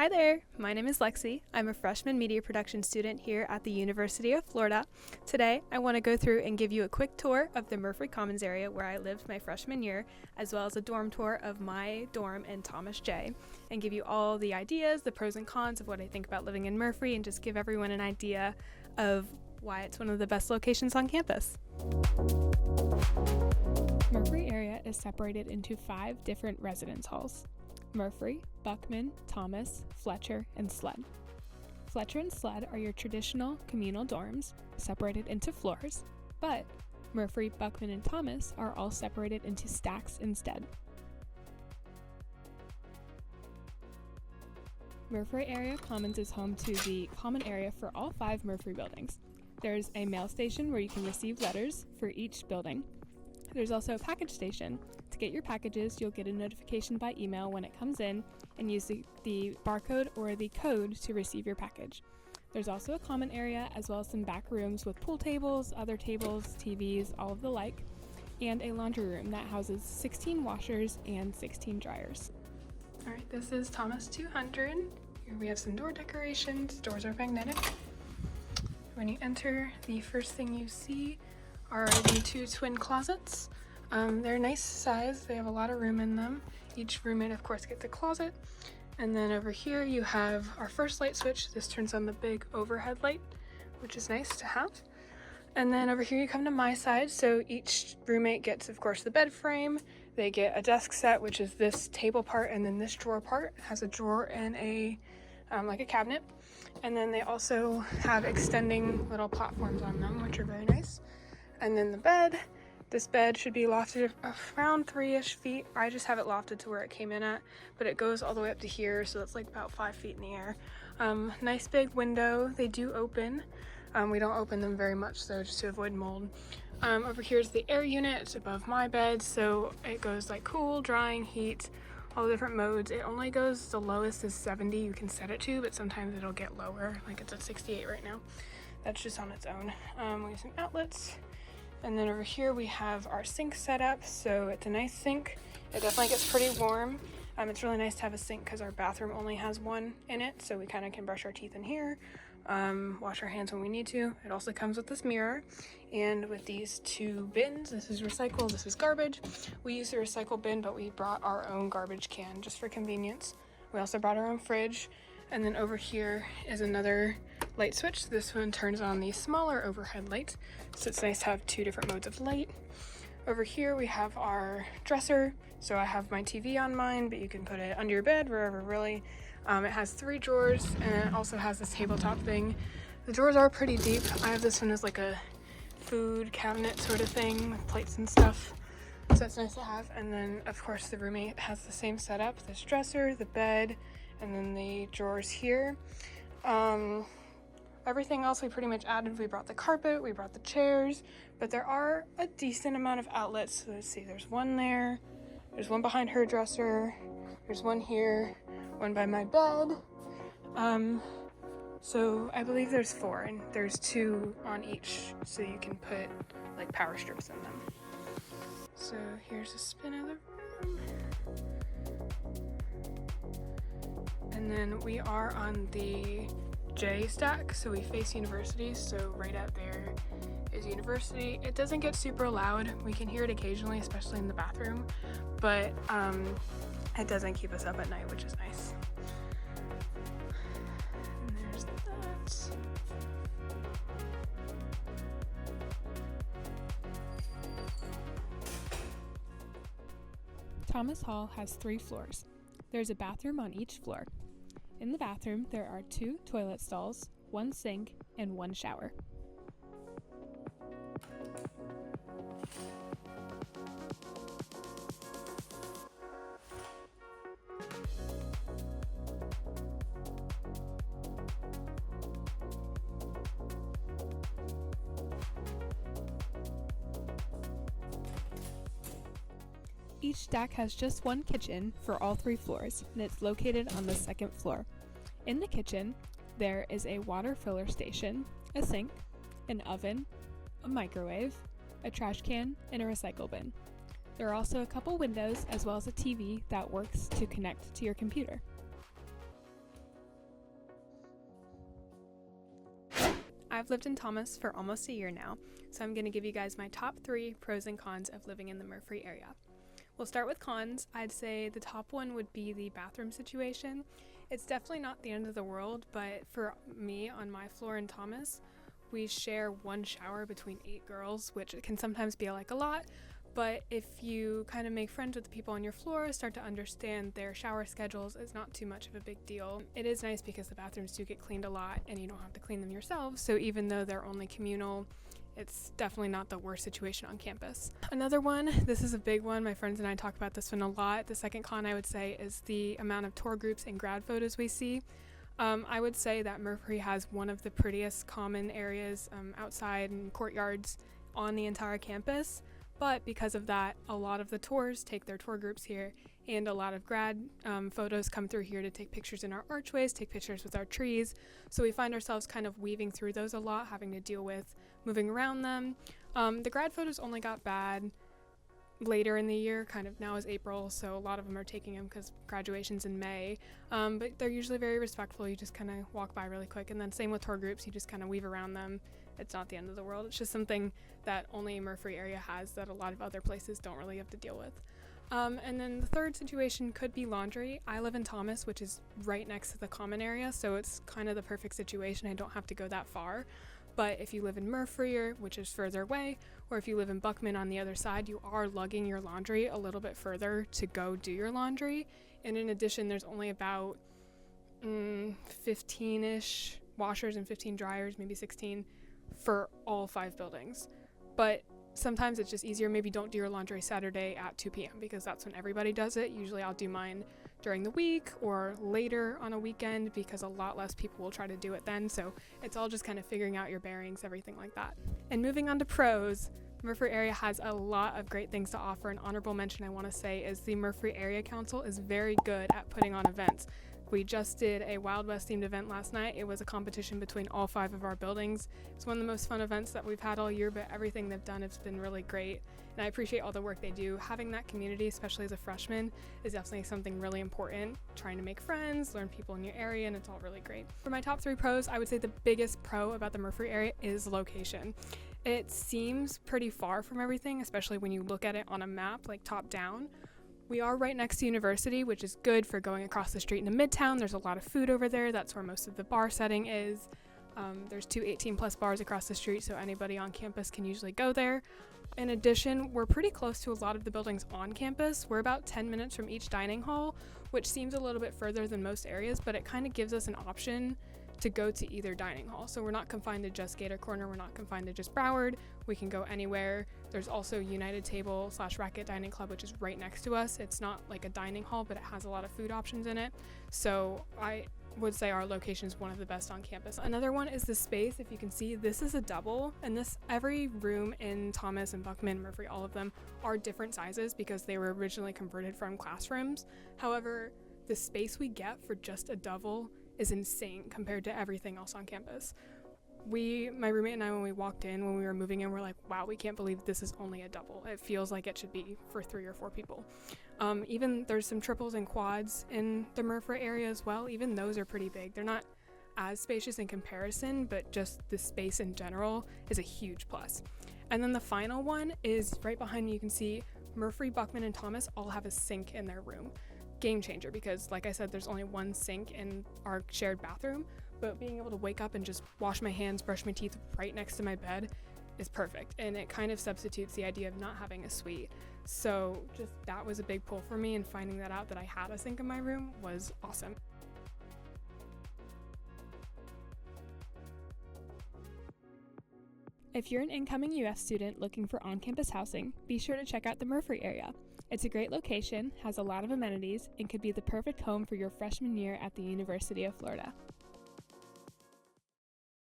Hi there, my name is Lexi. I'm a freshman media production student here at the University of Florida. Today, I want to go through and give you a quick tour of the Murphree Commons area where I lived my freshman year, as well as a dorm tour of my dorm in Thomas J, and give you all the ideas, the pros and cons of what I think about living in Murphree, and just give everyone an idea of why it's one of the best locations on campus. Murphree area is separated into 5 different residence halls: Murphree, Buckman, Thomas, Fletcher, and Sled. Fletcher and Sled are your traditional communal dorms, separated into floors, but Murphree, Buckman, and Thomas are all separated into stacks instead. Murphree Area Commons is home to the common area for all 5 Murphree buildings. There's a mail station where you can receive letters for each building. There's also a package station. To get your packages, you'll get a notification by email when it comes in and use the barcode or the code to receive your package. There's also a common area as well as some back rooms with pool tables, other tables, TVs, all of the like, and a laundry room that houses 16 washers and 16 dryers. Alright, this is Thomas 200. Here we have some door decorations. Doors are magnetic. When you enter, the first thing you see are the 2 twin closets. They're nice size, they have a lot of room in them. Each roommate of course gets a closet. And then over here you have our first light switch. This turns on the big overhead light, which is nice to have. And then over here you come to my side, so each roommate gets of course the bed frame. They get a desk set, which is this table part, and then this drawer part has a drawer and a like a cabinet. And then they also have extending little platforms on them, which are very nice. And then the bed. This bed should be lofted around 3-ish feet. I just have it lofted to where it came in at, but it goes all the way up to here, so that's like about 5 feet in the air. Nice big window. They do open. We don't open them very much though, just to avoid mold. Over here is the air unit. It's above my bed, so it goes like cool, drying, heat, all the different modes. It only goes, the lowest is 70 you can set it to, but sometimes it'll get lower, like it's at 68 right now. That's just on its own. We have some outlets. And then over here we have our sink set up, so it's a nice sink. It definitely gets pretty warm. It's really nice to have a sink because our bathroom only has one in it, so we kind of can brush our teeth in here, wash our hands when we need to. It also comes with this mirror and with these 2 bins. This is recycle, this is garbage. We use the recycle bin, but we brought our own garbage can just for convenience. We also brought our own fridge. And then over here is another light switch. This one turns on the smaller overhead light, so it's nice to have 2 different modes of light. Over here we have our dresser. So I have my TV on mine, but you can put it under your bed, wherever really. It has 3 drawers, and it also has this tabletop thing. The drawers are pretty deep. I have this one as like a food cabinet sort of thing with plates and stuff. So that's nice to have. And then of course the roommate has the same setup, this dresser, the bed, and then the drawers here. Everything else we pretty much added. We brought the carpet, we brought the chairs, but there are a decent amount of outlets. So let's see, there's one there, there's one behind her dresser, there's one here, one by my bed. So I believe there's 4, and there's 2 on each, so you can put like power strips in them. So here's a spin of the room. And then we are on the J stack, so we face university, so right out there is university. It doesn't get super loud. We can hear it occasionally, especially in the bathroom, but it doesn't keep us up at night, which is nice. And there's that. Thomas Hall has 3 floors. There's a bathroom on each floor. In the bathroom, there are 2 toilet stalls, 1 sink, and 1 shower. Each stack has just 1 kitchen for all 3 floors, and it's located on the 2nd floor. In the kitchen, there is a water filler station, a sink, an oven, a microwave, a trash can, and a recycle bin. There are also a couple windows as well as a TV that works to connect to your computer. I've lived in Thomas for almost a year now, so I'm going to give you guys my top 3 pros and cons of living in the Murphree area. We'll start with cons. I'd say the top one would be the bathroom situation. It's definitely not the end of the world, but for me on my floor in Thomas, we share one shower between 8 girls, which can sometimes be like a lot. But if you kind of make friends with the people on your floor, start to understand their shower schedules, it's not too much of a big deal. It is nice because the bathrooms do get cleaned a lot and you don't have to clean them yourselves. So even though they're only communal, it's definitely not the worst situation on campus. Another one, this is a big one. My friends and I talk about this one a lot. The second con I would say is the amount of tour groups and grad photos we see. I would say that Murphree has one of the prettiest common areas outside and courtyards on the entire campus. But because of that, a lot of the tours take their tour groups here, and a lot of grad photos come through here to take pictures in our archways, take pictures with our trees. So we find ourselves kind of weaving through those a lot, having to deal with moving around them. The grad photos only got bad later in the year, kind of now is April, so a lot of them are taking them because graduation's in May. But they're usually very respectful. You just kind of walk by really quick, and then same with tour groups. You just kind of weave around them. It's not the end of the world. It's just something that only Murphree area has that a lot of other places don't really have to deal with. And then the third situation could be laundry. I live in Thomas, which is right next to the common area, so it's kind of the perfect situation. I don't have to go that far. But if you live in Murphree, which is further away, or if you live in Buckman on the other side, you are lugging your laundry a little bit further to go do your laundry. And in addition, there's only about 15-ish washers and 15 dryers, maybe 16, for all 5 buildings. But sometimes it's just easier. Maybe don't do your laundry Saturday at 2 p.m. because that's when everybody does it. Usually I'll do mine during the week or later on a weekend because a lot less people will try to do it then. So it's all just kind of figuring out your bearings, everything like that. And moving on to pros, Murphree area has a lot of great things to offer. An honorable mention I want to say is the Murphree Area Council is very good at putting on events. We just did a Wild West themed event last night. It was a competition between all 5 of our buildings. It's one of the most fun events that we've had all year, but everything they've done has been really great. And I appreciate all the work they do. Having that community, especially as a freshman, is definitely something really important. Trying to make friends, learn people in your area, and it's all really great. For my top 3 pros, I would say the biggest pro about the Murphree area is location. It seems pretty far from everything, especially when you look at it on a map, like top down. We are right next to university, which is good for going across the street into Midtown. There's a lot of food over there. That's where most of the bar setting is. There's 2 18-plus bars across the street, so anybody on campus can usually go there. In addition, we're pretty close to a lot of the buildings on campus. We're about 10 minutes from each dining hall, which seems a little bit further than most areas, but it kind of gives us an option to go to either dining hall. So we're not confined to just Gator Corner, we're not confined to just Broward, we can go anywhere. There's also United Table / Racket Dining Club, which is right next to us. It's not like a dining hall, but it has a lot of food options in it. So I would say our location is one of the best on campus. Another one is the space. If you can see, this is a double, and every room in Thomas and Buckman, Murphree, all of them are different sizes because they were originally converted from classrooms. However, the space we get for just a double is insane compared to everything else on campus. My roommate and I, when we walked in, when we were moving in, we're like, wow, we can't believe this is only a double. It feels like it should be for 3 or 4 people. Even there's some triples and quads in the Murphree area as well. Even those are pretty big. They're not as spacious in comparison, but just the space in general is a huge plus. And then the final one is right behind me. You can see Murphree, Buckman, and Thomas all have a sink in their room. Game changer, because like I said, there's only one sink in our shared bathroom, but being able to wake up and just wash my hands, brush my teeth right next to my bed is perfect. And it kind of substitutes the idea of not having a suite. So just that was a big pull for me, and finding that out that I had a sink in my room was awesome. If you're an incoming UF student looking for on-campus housing, be sure to check out the Murphree area. It's a great location, has a lot of amenities, and could be the perfect home for your freshman year at the University of Florida.